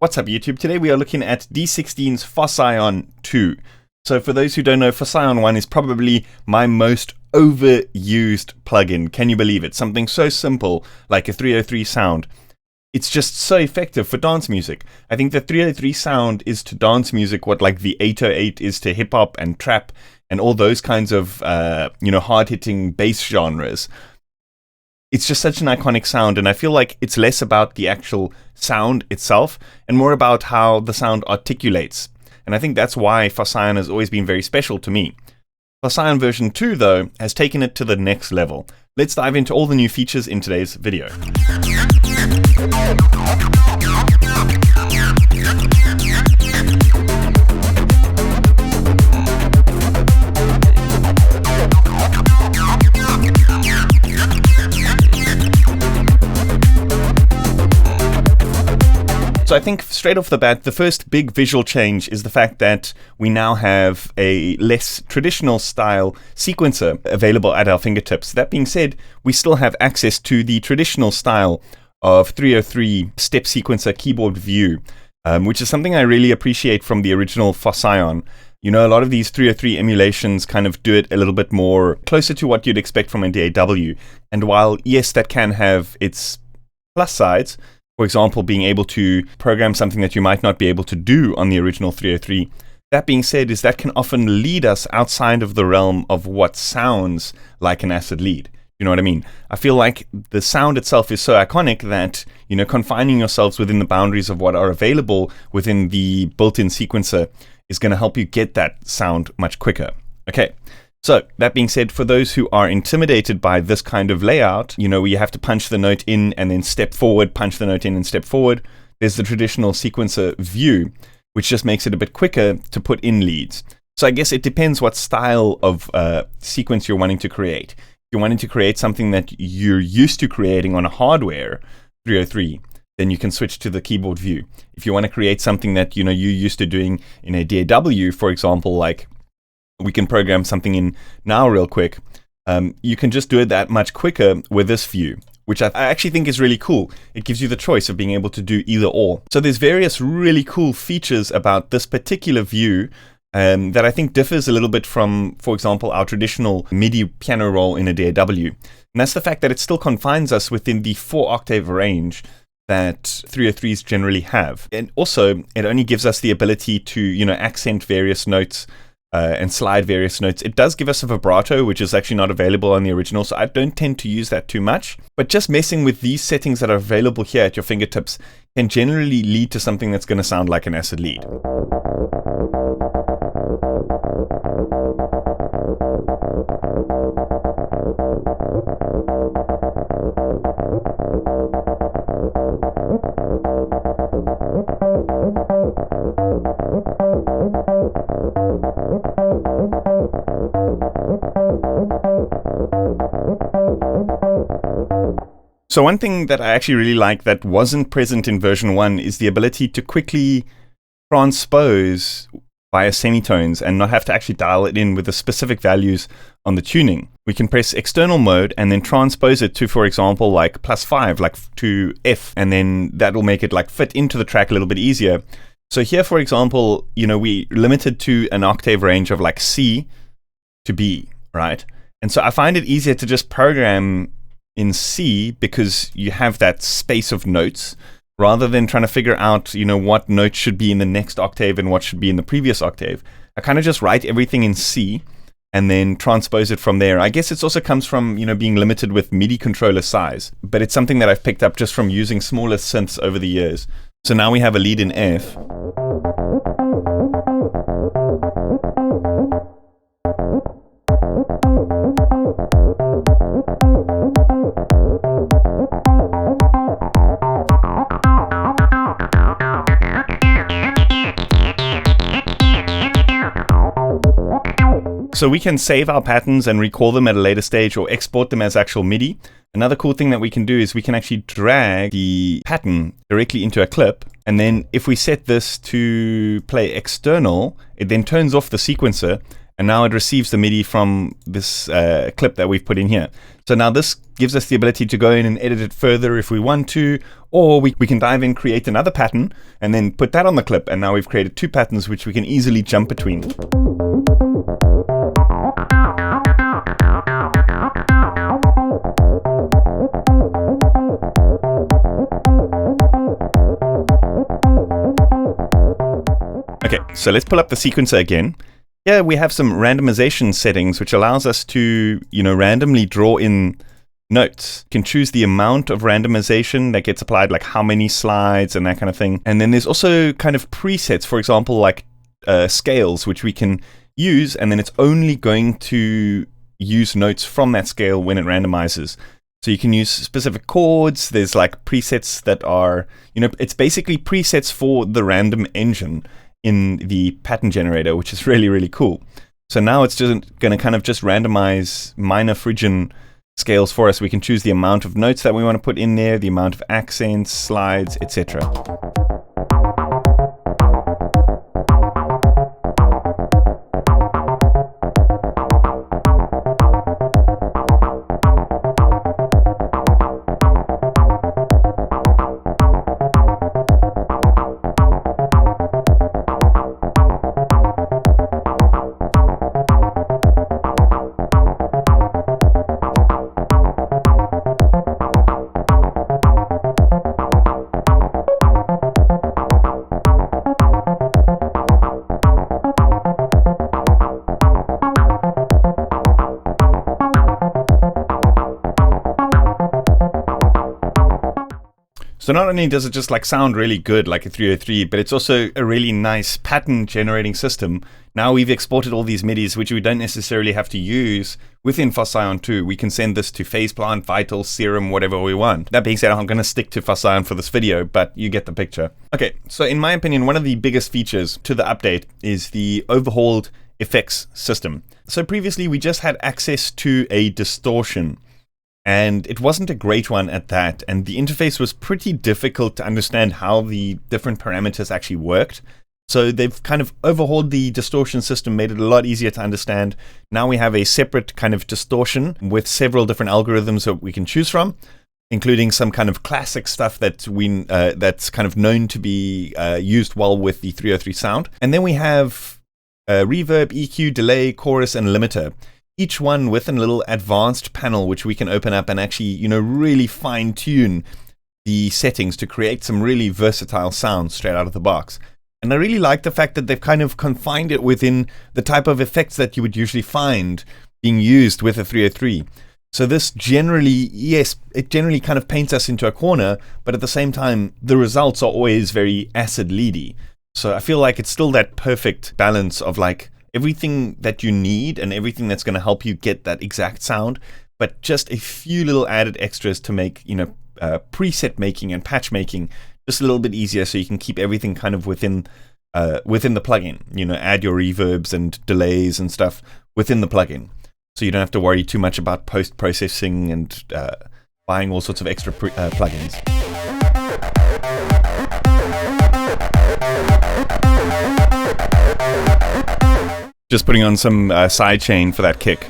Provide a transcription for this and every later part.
What's up YouTube? Today we are looking at D16's Phoscyon2. So for those who don't know, Phoscyon1 is probably my most overused plugin. Can you believe it? Something so simple like a 303 sound. It's just so effective for dance music. I think the 303 sound is to dance music what like the 808 is to hip hop and trap and all those kinds of hard-hitting bass genres. It's just such an iconic sound, and I feel like it's less about the actual sound itself and more about how the sound articulates. And I think that's why Phoscyon has always been very special to me. Phoscyon version 2, though, has taken it to the next level. Let's dive into all the new features in today's video. So I think straight off the bat, the first big visual change is the fact that we now have a less traditional style sequencer available at our fingertips. That being said, we still have access to the traditional style of 303 step sequencer keyboard view, which is something I really appreciate from the original Phoscyon. You know, a lot of these 303 emulations kind of do it a little bit more closer to what you'd expect from a DAW. And while, yes, that can have its plus sides, for example, being able to program something that you might not be able to do on the original 303. That being said, is that can often lead us outside of the realm of what sounds like an acid lead. You know what I mean? I feel like the sound itself is so iconic that, you know, confining yourselves within the boundaries of what are available within the built-in sequencer is going to help you get that sound much quicker. Okay. So, that being said, for those who are intimidated by this kind of layout, you know, where you have to punch the note in and then step forward, punch the note in and step forward, there's the traditional sequencer view, which just makes it a bit quicker to put in leads. So I guess it depends what style of sequence you're wanting to create. If you're wanting to create something that you're used to creating on a hardware 303, then you can switch to the keyboard view. If you want to create something that, you know, you're used to doing in a DAW, for example, like we can program something in now real quick. You can just do it that much quicker with this view, which I actually think is really cool. It gives you the choice of being able to do either or. So there's various really cool features about this particular view that I think differs a little bit from, for example, our traditional MIDI piano roll in a DAW. And that's the fact that it still confines us within the 4-octave range that 303s generally have. And also, it only gives us the ability to, you know, accent various notes and slide various notes. It does give us a vibrato, which is actually not available on the original, so I don't tend to use that too much. But just messing with these settings that are available here at your fingertips can generally lead to something that's going to sound like an acid lead. So one thing that I actually really like that wasn't present in version 1 is the ability to quickly transpose via semitones and not have to actually dial it in with the specific values on the tuning. We can press external mode and then transpose it to, for example, like +5, like to F, and then that will make it like fit into the track a little bit easier. So here, for example, you know, we limited to an octave range of like C to B, right? And so I find it easier to just program in C because you have that space of notes rather than trying to figure out, you know, what note should be in the next octave and what should be in the previous octave. I kind of just write everything in C and then transpose it from there. I guess it also comes from, you know, being limited with MIDI controller size, but it's something that I've picked up just from using smaller synths over the years. So now we have a lead in F. So we can save our patterns and recall them at a later stage or export them as actual MIDI. Another cool thing that we can do is we can actually drag the pattern directly into a clip. And then if we set this to play external, it then turns off the sequencer And now it receives the MIDI from this clip that we've put in here. So now this gives us the ability to go in and edit it further if we want to, or we can dive in, create another pattern, and then put that on the clip. And now we've created 2 patterns which we can easily jump between. Okay, so let's pull up the sequencer again. Here we have some randomization settings, which allows us to, randomly draw in notes. You can choose the amount of randomization that gets applied, like how many slides and that kind of thing. And then there's also kind of presets, for example, like scales, which we can use, and then it's only going to use notes from that scale when it randomizes. So you can use specific chords. There's like presets that are, it's basically presets for the random engine in the pattern generator, which is really, really cool. So now it's just going to kind of just randomize minor Phrygian scales for us. We can choose the amount of notes that we want to put in there, the amount of accents, slides, etc. So not only does it just like sound really good like a 303, but it's also a really nice pattern generating system. Now we've exported all these MIDIs, which we don't necessarily have to use within Phoscyon2. We can send this to Phase Plant, Vital, Serum, whatever we want. That being said, I'm going to stick to Phoscyon for this video, but you get the picture. Okay, so in my opinion, one of the biggest features to the update is the overhauled effects system. So previously we just had access to a distortion, and it wasn't a great one at that, and the interface was pretty difficult to understand how the different parameters actually worked. So they've kind of overhauled the distortion system, made it a lot easier to understand. Now we have a separate kind of distortion with several different algorithms that we can choose from, including some kind of classic stuff that that's kind of known to be used well with the 303 sound. And then we have reverb, EQ, delay, chorus, and limiter. Each one with a little advanced panel which we can open up and actually, really fine tune the settings to create some really versatile sounds straight out of the box. And I really like the fact that they've kind of confined it within the type of effects that you would usually find being used with a 303. So this generally, yes, it generally kind of paints us into a corner, but at the same time, the results are always very acid leady. So I feel like it's still that perfect balance of like everything that you need and everything that's going to help you get that exact sound, but just a few little added extras to make, preset making and patch making just a little bit easier, so you can keep everything kind of within the plugin. Add your reverbs and delays and stuff within the plugin, so you don't have to worry too much about post-processing and buying all sorts of extra plugins. Just putting on some sidechain for that kick.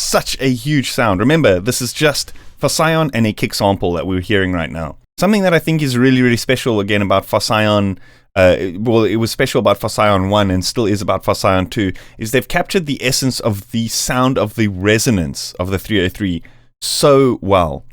Such a huge sound. Remember, this is just Phoscyon and a kick sample that we're hearing right now. Something that I think is really, really special again about Phoscyon, it was special about Phoscyon 1 and still is about Phoscyon 2, is they've captured the essence of the sound of the resonance of the 303 so well.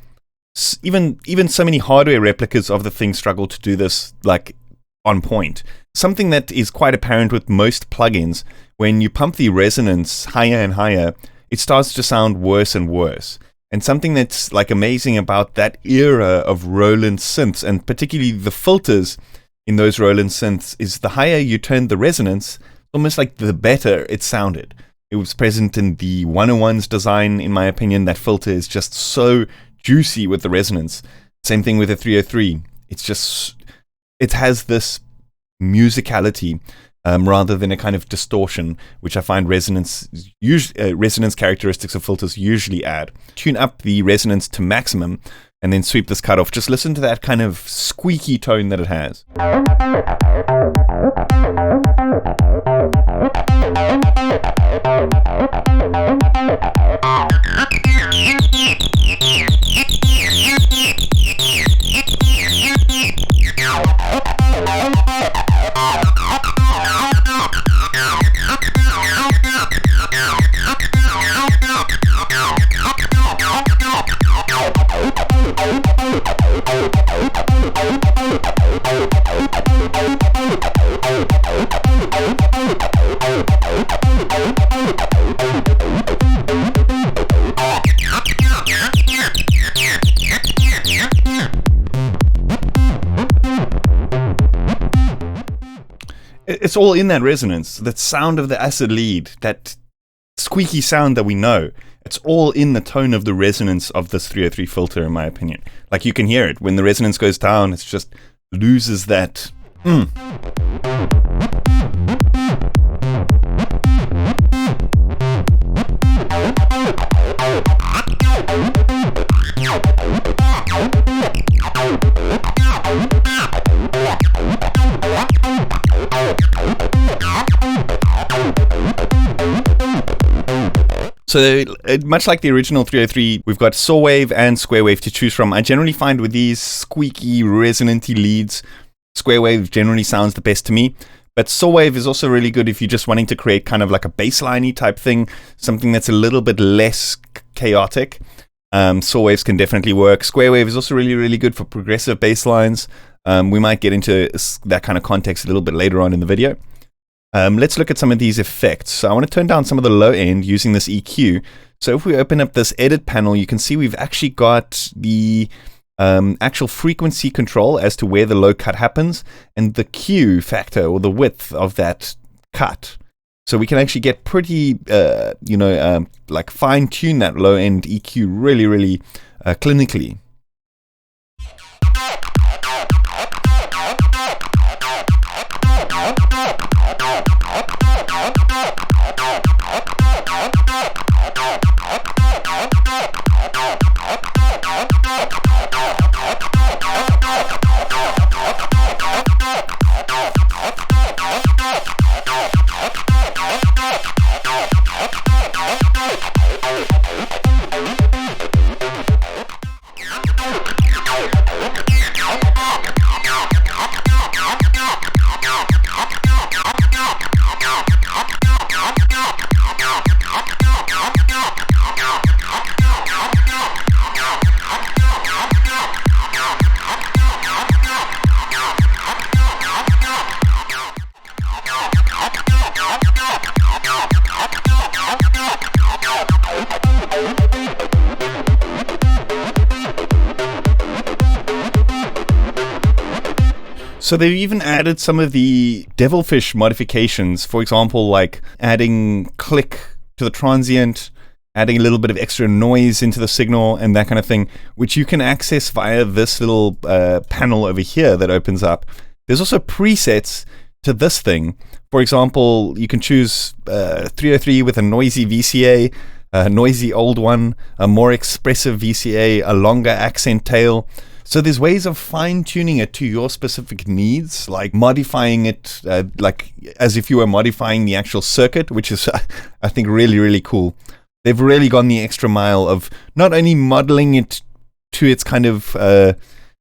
Even so many hardware replicas of the thing struggle to do this like on point. Something that is quite apparent with most plugins, when you pump the resonance higher and higher, it starts to sound worse and worse. And something that's like amazing about that era of Roland synths, and particularly the filters in those Roland synths, is the higher you turned the resonance, almost like the better it sounded. It was present in the 101's design, in my opinion. That filter is just so juicy with the resonance. Same thing with the 303. It has this musicality rather than a kind of distortion, which I find resonance characteristics of filters usually add. Tune up the resonance to maximum and then sweep this cut off. Just listen to that kind of squeaky tone that it has. It's all in that resonance, that sound of the acid lead, that squeaky sound that we know. It's all in the tone of the resonance of this 303 filter, in my opinion. Like, you can hear it. When the resonance goes down, it just loses that. So much like the original 303, we've got saw wave and square wave to choose from. I generally find with these squeaky, resonanty leads, square wave generally sounds the best to me. But saw wave is also really good if you're just wanting to create kind of like a bassline-y type thing, something that's a little bit less chaotic. Saw waves can definitely work. Square wave is also really, really good for progressive bass lines. We might get into that kind of context a little bit later on in the video. Let's look at some of these effects. So I want to turn down some of the low end using this EQ. So if we open up this edit panel, you can see we've actually got the actual frequency control as to where the low cut happens and the Q factor or the width of that cut. So we can actually get pretty, like fine tune that low end EQ really, really clinically. So they've even added some of the devilfish modifications, for example, like adding click to the transient, adding a little bit of extra noise into the signal and that kind of thing, which you can access via this little panel over here that opens up. There's also presets to this thing. For example, you can choose 303 with a noisy VCA, a noisy old one, a more expressive VCA, a longer accent tail. So there's ways of fine-tuning it to your specific needs, like modifying it like as if you were modifying the actual circuit, which is, I think, really, really cool. They've really gone the extra mile of not only modeling it to its kind of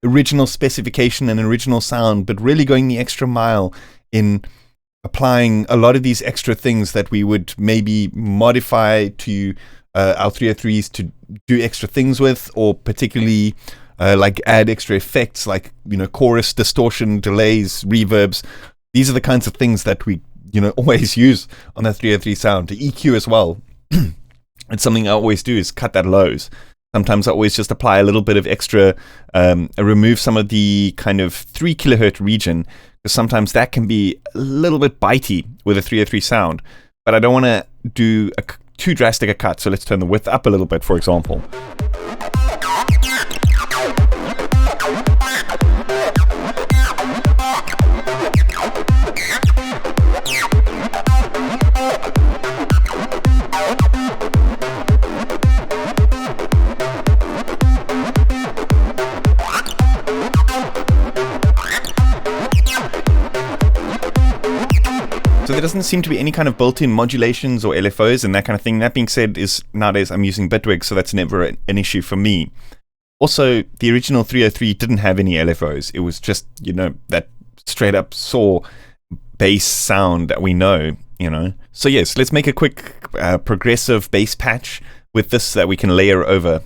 original specification and original sound, but really going the extra mile in applying a lot of these extra things that we would maybe modify to our 303s to do extra things with, or particularly like add extra effects like, chorus, distortion, delays, reverbs. These are the kinds of things that we, always use on the 303 sound. The EQ as well. It's something I always do is cut that lows. Sometimes I always just apply a little bit of extra, remove some of the kind of 3 kilohertz region, because sometimes that can be a little bit bitey with a 303 sound. But I don't want to do too drastic a cut, so let's turn the width up a little bit, for example. doesn't seem to be any kind of built-in modulations or LFOs and that kind of thing. That being said, nowadays I'm using Bitwig, so that's never an issue for me. Also, the original 303 didn't have any LFOs. It was just, that straight up saw bass sound that we know, So yes, let's make a quick progressive bass patch with this that we can layer over.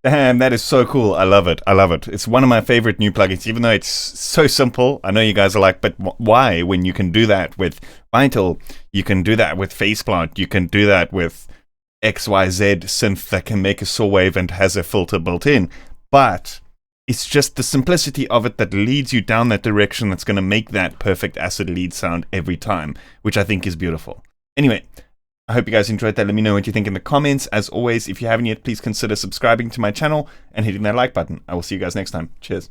Damn, that is so cool. I love it. It's one of my favorite new plugins, even though it's so simple. I know you guys are like, but why? When you can do that with Vital, you can do that with Faceplant, you can do that with XYZ synth that can make a saw wave and has a filter built in. But it's just the simplicity of it that leads you down that direction that's going to make that perfect acid lead sound every time, which I think is beautiful. Anyway, I hope you guys enjoyed that. Let me know what you think in the comments. As always, if you haven't yet, please consider subscribing to my channel and hitting that like button. I will see you guys next time. Cheers.